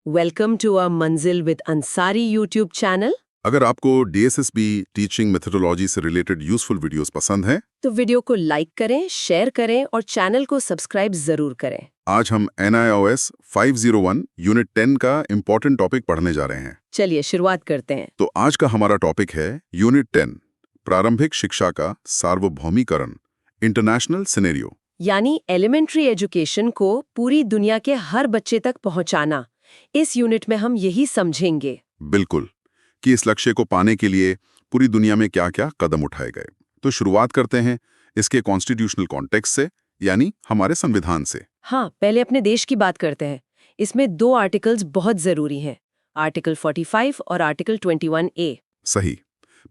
Welcome to a मंजिल with Ansari YouTube channel. अगर आपको DSSB टीचिंग मेथोडोलॉजी से रिलेटेड यूजफुल वीडियोस पसंद हैं, तो वीडियो को लाइक करें, शेयर करें और चैनल को सब्सक्राइब जरूर करें। आज हम NIOS 501 यूनिट 10 का इम्पोर्टेंट टॉपिक पढ़ने जा रहे हैं। चलिए शुरुआत करते हैं। तो आज का हमारा टॉपिक है यूनिट 10, प्रारंभिक शिक्षा का सार्वभौमीकरण, इंटरनेशनल सिनेरियो। यानी एलिमेंट्री एजुकेशन को पूरी दुनिया के हर बच्चे तक पहुंचाना। इस यूनिट में हम यही समझेंगे। बिल्कुल, कि इस लक्ष्य को पाने के लिए पूरी दुनिया में क्या-क्या कदम उठाए गए। तो शुरुआत करते हैं इसके कॉन्स्टिट्यूशनल कॉन्टेक्स्ट से, यानी हमारे संविधान से। हाँ, पहले अपने देश की बात करते हैं। इसमें 2 आर्टिकल्स बहुत जरूरी हैं, आर्टिकल 45 और आर्टिकल 21A। सही।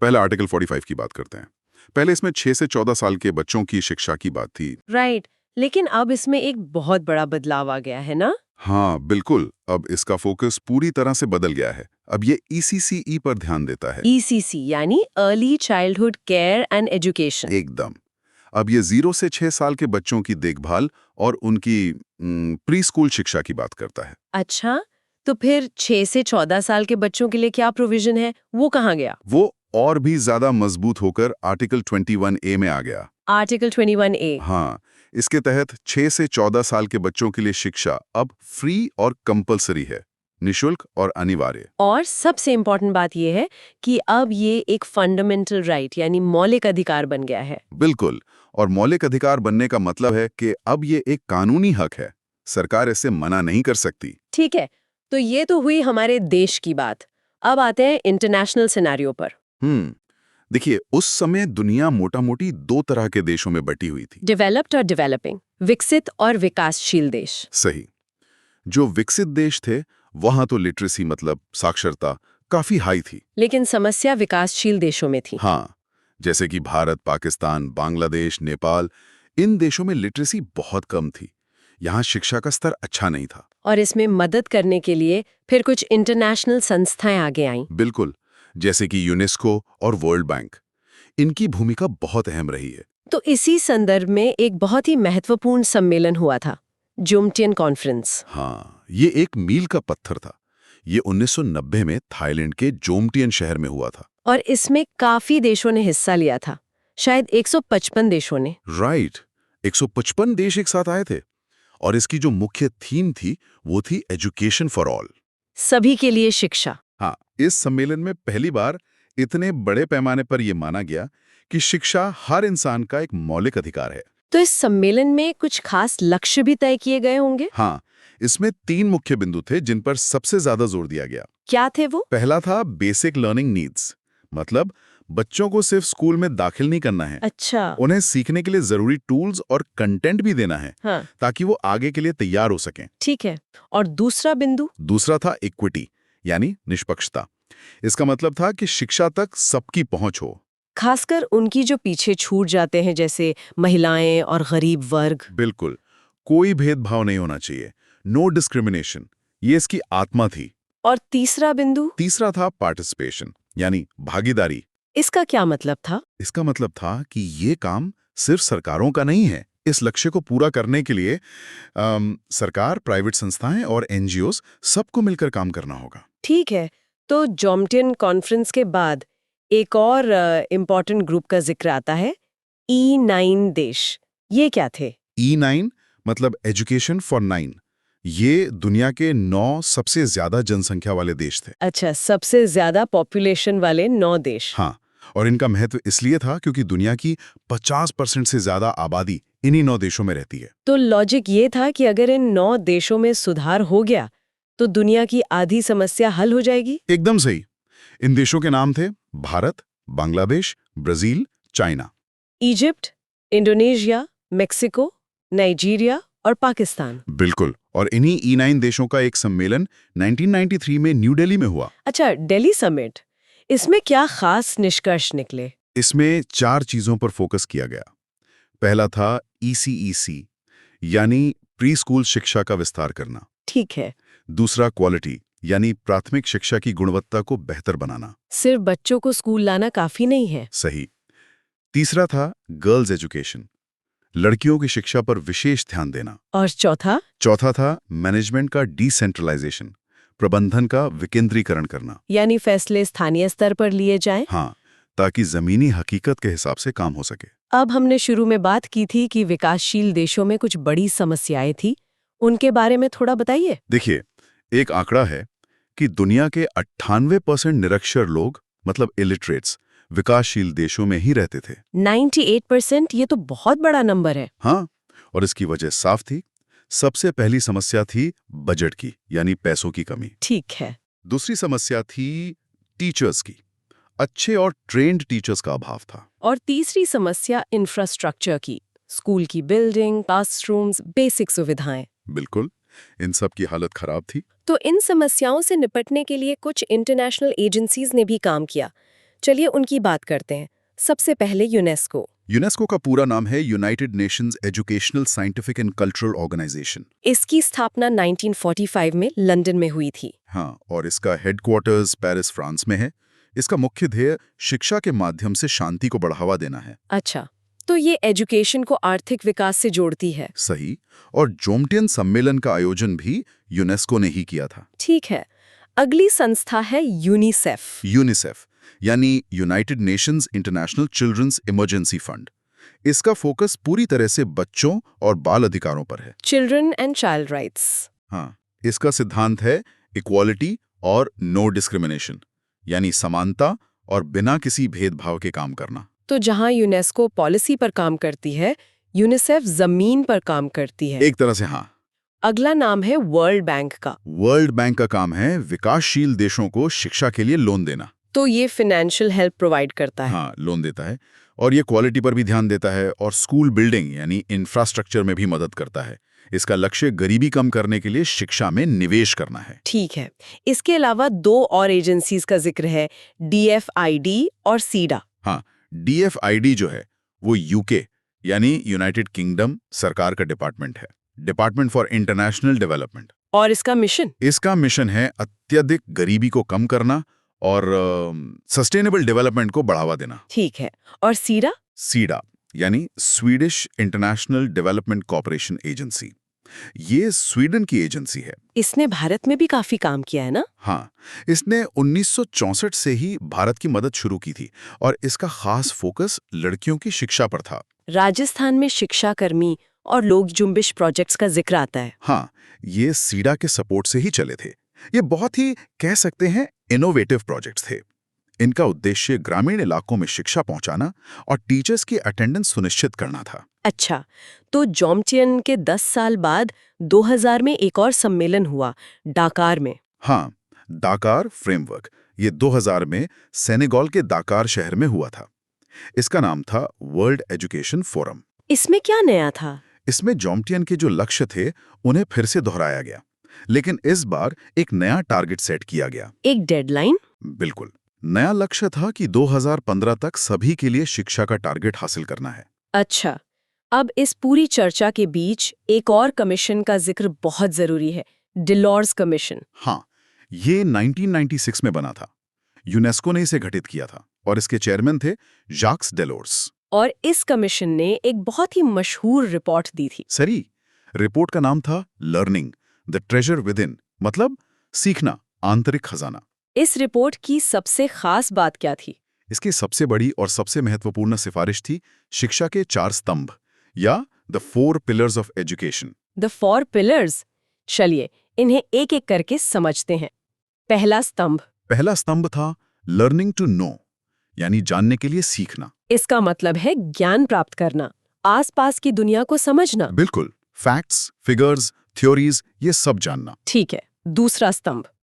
पहले आर्टिकल 45 की बात करते हैं। पहले इसमें 6 से 14 साल के बच्चों की शिक्षा की बात थी। राइट, लेकिन अब इसमें एक बहुत बड़ा बदलाव आ गया है ना। हाँ बिल्कुल, अब इसका फोकस पूरी तरह से बदल गया है। अब ये ECCE पर ध्यान देता है। ECC यानी early childhood care and education. एकदम। अब ये 0 से 6 साल के बच्चों की देखभाल और उनकी प्री स्कूल शिक्षा की बात करता है। अच्छा, तो फिर 6 से 14 साल के बच्चों के लिए क्या प्रोविजन है, वो कहाँ गया? वो और भी ज्यादा मजबूत होकर आर्टिकल 21A में आ गया। Article 21A। हाँ, इसके तहत 6 से 14 साल के बच्चों के लिए शिक्षा अब फ्री और कंपलसरी है, निशुल्क और अनिवार्य। और सबसे इम्पोर्टेंट बात यह है कि अब ये एक फंडामेंटल राइट यानी मौलिक अधिकार बन गया है। बिल्कुल, और मौलिक अधिकार बनने का मतलब है कि अब ये एक कानूनी हक है, सरकार इसे मना नहीं कर सकती। ठीक है, तो ये तो हुई हमारे देश की बात। अब आते हैं इंटरनेशनल सिनेरियो पर। देखिए, उस समय दुनिया मोटा-मोटी 2 तरह के देशों में बटी हुई थी। डेवलप्ड और डेवलपिंग, विकसित और विकासशील देश। सही। जो विकसित देश थे, वहां तो लिटरेसी मतलब साक्षरता काफी हाई थी। लेकिन समस्या विकासशील देशों में थी। हाँ, जैसे कि भारत, पाकिस्तान, बांग्लादेश, नेपाल, इन देशों में लिटरेसी बहुत कम थी। यहाँ शिक्षा का स्तर अच्छा नहीं था। और इसमें मदद करने के लिए फिर कुछ इंटरनेशनल संस्थाएं आगे आईं। बिल्कुल, जैसे कि यूनेस्को और वर्ल्ड बैंक। इनकी भूमिका बहुत अहम रही है। तो इसी संदर्भ में एक बहुत ही महत्वपूर्ण सम्मेलन हुआ था, जोमटियन कॉन्फ्रेंस। हाँ, ये एक मील का पत्थर था। ये 1990 में थाईलैंड के जोमटियन शहर में हुआ था। और इसमें काफी देशों ने हिस्सा लिया था, शायद 155 देशों ने। राइट, 155 देश एक साथ आए थे। और इसकी जो मुख्य थीम थी, वो थी एजुकेशन फॉर ऑल। सभी के लिए शिक्षा। हाँ, इस सम्मेलन में पहली बार इतने बड़े पैमाने पर यह माना गया कि शिक्षा हर इंसान का एक मौलिक अधिकार है। तो इस सम्मेलन में कुछ खास लक्ष्य भी तय किए गए होंगे। हाँ, इसमें 3 मुख्य बिंदु थे जिन पर सबसे ज्यादा जोर दिया गया। क्या थे वो? पहला था बेसिक लर्निंग नीड्स, मतलब बच्चों को सिर्फ स्कूल में दाखिल नहीं करना है। अच्छा। उन्हें सीखने के लिए जरूरी टूल्स और कंटेंट भी देना है। हाँ, ताकि वो आगे के लिए तैयार हो सकें। ठीक है। और दूसरा बिंदु? दूसरा था इक्विटी, यानी निष्पक्षता। इसका मतलब था कि शिक्षा तक सबकी पहुंच हो, खासकर उनकी जो पीछे छूट जाते हैं, जैसे महिलाएं और गरीब वर्ग। बिल्कुल, कोई भेदभाव नहीं होना चाहिए, नो डिस्क्रिमिनेशन, ये इसकी आत्मा थी। और तीसरा बिंदु? तीसरा था पार्टिसिपेशन, यानी भागीदारी। इसका क्या मतलब था? इसका मतलब था कि ये काम सिर्फ सरकारों का नहीं है। इस लक्ष्य को पूरा करने के लिए सरकार, प्राइवेट संस्थाएं और NGOs सबको मिलकर काम करना होगा। ठीक है, तो जोमटियन कॉन्फ्रेंस के बाद एक और इम्पोर्टेंट ग्रुप का जिक्र आता है, E9 देश। ये क्या थे? E9 मतलब एजुकेशन फॉर 9। ये दुनिया के 9 सबसे ज्यादा जनसंख्या वाले देश थे। अच्छा, सबसे ज्यादा पॉपुलेशन वाले 9 देश। हाँ, और इनका महत्व इसलिए था क्योंकि दुनिया की 50% से ज्यादा आबादी इन्हीं 9 देशों में रहती है। तो लॉजिक ये था कि अगर इन 9 देशों में सुधार हो गया तो दुनिया की आधी समस्या हल हो जाएगी। एकदम सही। इन देशों के नाम थे Bharat, Bangladesh, Brazil, China. Egypt, Indonesia, Mexico, Nigeria और पाकिस्तान। बिल्कुल, और इन्हीं E9 देशों का एक सम्मेलन 1993 में न्यू दिल्ली में हुआ। अच्छा, दिल्ली समिट, इसमें क्या खास निष्कर्ष निकले? इसमें 4 चीजों पर फोकस किया गया। पहला था ECEC, यानी प्री स्कूल शिक्षा का विस्तार करना। ठीक है। दूसरा क्वालिटी, यानी प्राथमिक शिक्षा की गुणवत्ता को बेहतर बनाना। सिर्फ बच्चों को स्कूल लाना काफी नहीं है। सही। तीसरा था गर्ल्स एजुकेशन, लड़कियों की शिक्षा पर विशेष ध्यान देना। और चौथा? चौथा था मैनेजमेंट का डिसेंट्रलाइजेशन, प्रबंधन का विकेंद्रीकरण करना। यानी फैसले स्थानीय स्तर पर लिए जाएं। हाँ, ताकि जमीनी हकीकत के हिसाब से काम हो सके। अब हमने शुरू में बात की थी कि विकासशील देशों में कुछ बड़ी समस्याएं थी, उनके बारे में थोड़ा बताइए। देखिए, एक आंकड़ा है कि दुनिया के 98% निरक्षर लोग, मतलब इलिटरेट्स, विकासशील देशों में ही रहते थे। 98%, ये तो बहुत बड़ा नंबर है। हाँ, और इसकी वजह साफ थी। सबसे पहली समस्या थी बजट की, यानी पैसों की कमी। ठीक है। दूसरी समस्या थी टीचर्स की। अच्छे और ट्रेन्ड टीचर्स का अभाव था। और तीसरी समस्या इंफ्रास्ट्रक्चर की, स्कूल की बिल्डिंग, क्लासरूम्स, बेसिक सुविधाएं। बिल्कुल, इन सब की हालत खराब थी। तो इन समस्याओं से निपटने के लिए कुछ इंटरनेशनल एजेंसीज ने भी काम किया। चलिए उनकी बात करते हैं। सबसे पहले यूनेस्को। यूनेस्को का पूरा नाम है United Nations Educational, Scientific and Cultural Organization. इसकी स्थापना 1945 में लंदन में हुई थी। हाँ, और इसका हेडक्वार्टर्स पेरिस, फ्रांस में है। इसका मुख्य ध्येय शिक्षा के माध्यम से शांति को बढ़ावा देना है। अच्छा, तो ये एजुकेशन को आर्थिक विकास से जोड़ती है। सही। और जोमटियन सम्मेलन का आयोजन भी यूनेस्को ने ही किया था। ठीक है। अगली संस्था है यूनिसेफ। यूनिसेफ यानी United Nations International Children's Emergency Fund. इसका फोकस पूरी तरह से बच्चों और बाल अधिकारों पर है। Children and child rights. हाँ, इसका सिद्धांत है इक्वालिटी और नो डिस्क्रिमिनेशन, यानी समानता और बिना किसी भेदभाव के काम करना। तो जहां यूनेस्को पॉलिसी पर काम करती है, यूनिसेफ जमीन पर काम करती है। एक तरह से हाँ। अगला नाम है वर्ल्ड बैंक का। वर्ल्ड बैंक का काम है विकासशील देशों को शिक्षा के लिए लोन देना। तो ये फाइनेंशियल हेल्प प्रोवाइड करता है। हाँ, लोन देता है और ये क्वालिटी पर भी ध्यान देता है और स्कूल बिल्डिंग यानी इंफ्रास्ट्रक्चर में भी मदद करता है। इसका लक्ष्य गरीबी कम करने के लिए शिक्षा में निवेश करना है। ठीक है। इसके अलावा दो और एजेंसीज का जिक्र है, DFID और सीडा। हाँ, DFID जो है वो यूके यानी यूनाइटेड किंगडम सरकार का डिपार्टमेंट है, डिपार्टमेंट फॉर इंटरनेशनल डेवलपमेंट। और इसका मिशन? इसका मिशन है अत्यधिक गरीबी को कम करना और सस्टेनेबल डेवलपमेंट को बढ़ावा देना। ठीक है। और सीडा? सीडा यानी Swedish international development corporation agency. ये स्वीडन की एजेंसी है। इसने भारत में भी काफी काम किया है ना? हाँ, इसने 1964 से ही भारत की मदद शुरू की थी और इसका खास फोकस लड़कियों की शिक्षा पर था। राजस्थान में शिक्षा कर्मी और लोक जुम्बिश प्रोजेक्ट्स का जिक्र आता है। हाँ, ये सीडा के सपोर्ट से ही चले थे। ये बहुत ही कह सकते हैं इनोवेटिव प्रोजेक्ट्स थे। इनका उद्देश्य ग्रामीण इलाकों में शिक्षा पहुंचाना और टीचर्स की अटेंडेंस सुनिश्चित करना था। अच्छा, तो जोमटियन के 10 साल बाद 2000 में एक और सम्मेलन हुआ, डाकार में। हाँ, डाकार फ्रेमवर्क। ये 2000 में सेनेगल के दाकार शहर में हुआ था। इसका नाम था वर्ल्ड एजुकेशन फोरम। इसमें क्या नया था? इसमें जोमटियन के जो लक्ष्य थे उन्हें फिर से दोहराया गया, लेकिन इस बार एक नया टारगेट सेट किया गया। एक डेडलाइन? बिल्कुल। नया लक्ष्य था कि 2015 तक सभी के लिए शिक्षा का टारगेट हासिल करना है। अच्छा, अब इस पूरी चर्चा के बीच एक और कमीशन का जिक्र बहुत जरूरी है, डिलॉर्स कमीशन। हाँ, ये 1996 में बना था। यूनेस्को ने इसे गठित किया था और इसके चेयरमैन थे जाक्स डेलोर्स। और इस कमीशन ने एक बहुत ही मशहूर रिपोर्ट दी थी। सही। रिपोर्ट का नाम था learning the treasure with in, मतलब सीखना, आंतरिक खजाना। इस रिपोर्ट की सबसे खास बात क्या थी? इसकी सबसे बड़ी और सबसे महत्वपूर्ण सिफारिश थी शिक्षा के 4 स्तंभ या the 4 pillars of education. The 4 pillars. चलिए इन्हें एक एक करके समझते हैं। पहला स्तंभ था लर्निंग टू नो, यानी जानने के लिए सीखना। इसका मतलब है ज्ञान प्राप्त करना, आसपास की दुनिया को समझना। बिल्कुल, फैक्ट्स, फिगर्स, थ्योरीज, ये सब जानना। ठीक है।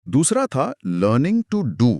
दूसरा था लर्निंग टू डू,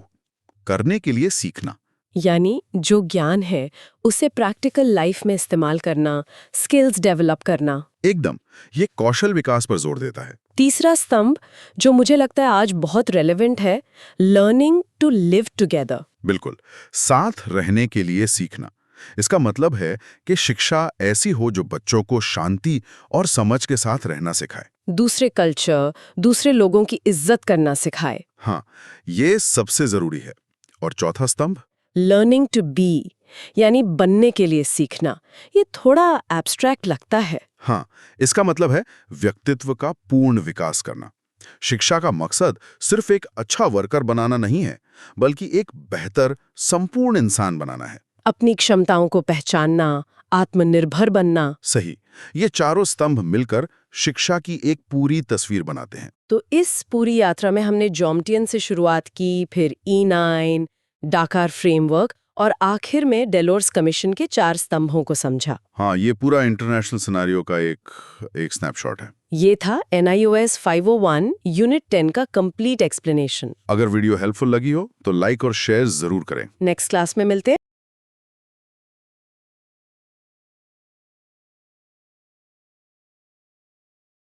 करने के लिए सीखना, यानी जो ज्ञान है उसे प्रैक्टिकल लाइफ में इस्तेमाल करना, स्किल्स डेवलप करना। एकदम, ये कौशल विकास पर जोर देता है। तीसरा स्तंभ, जो मुझे लगता है आज बहुत रेलेवेंट है, लर्निंग टू लिव टुगेदर। बिल्कुल, साथ रहने के लिए सीखना। इसका मतलब है कि शिक्षा ऐसी हो जो बच्चों को शांति और समझ के साथ रहना सिखाए, दूसरे कल्चर, दूसरे लोगों की इज्जत करना सिखाए। हाँ, ये सबसे जरूरी है। और चौथा स्तंभ, लर्निंग टू बी, यानी बनने के लिए सीखना। ये थोड़ा एब्स्ट्रैक्ट लगता है। हाँ, इसका मतलब है व्यक्तित्व का पूर्ण विकास करना, शिक्षा का मकसद सिर्फ एक अच्छा वर्कर बनाना नहीं है, बल्कि एक बेहतर, संपूर्ण इंसान बनाना है। अपनी क्षमताओं को पहचानना, आत्मनिर्भर बनना। सही। ये चारों स्तंभ मिलकर शिक्षा की एक पूरी तस्वीर बनाते हैं। तो इस पूरी यात्रा में हमने जॉम्टियन से शुरुआत की, फिर E9, डाकार फ्रेमवर्क और आखिर में डेलोर्स कमीशन के 4 स्तंभों को समझा। हाँ, ये पूरा इंटरनेशनल सिनेरियो का एक स्नैपशॉट है। ये था NIOS 501 यूनिट 10 का कंप्लीट एक्सप्लेनेशन। अगर वीडियो हेल्पफुल लगी हो तो लाइक और शेयर जरूर करें। नेक्स्ट क्लास में मिलते हैं।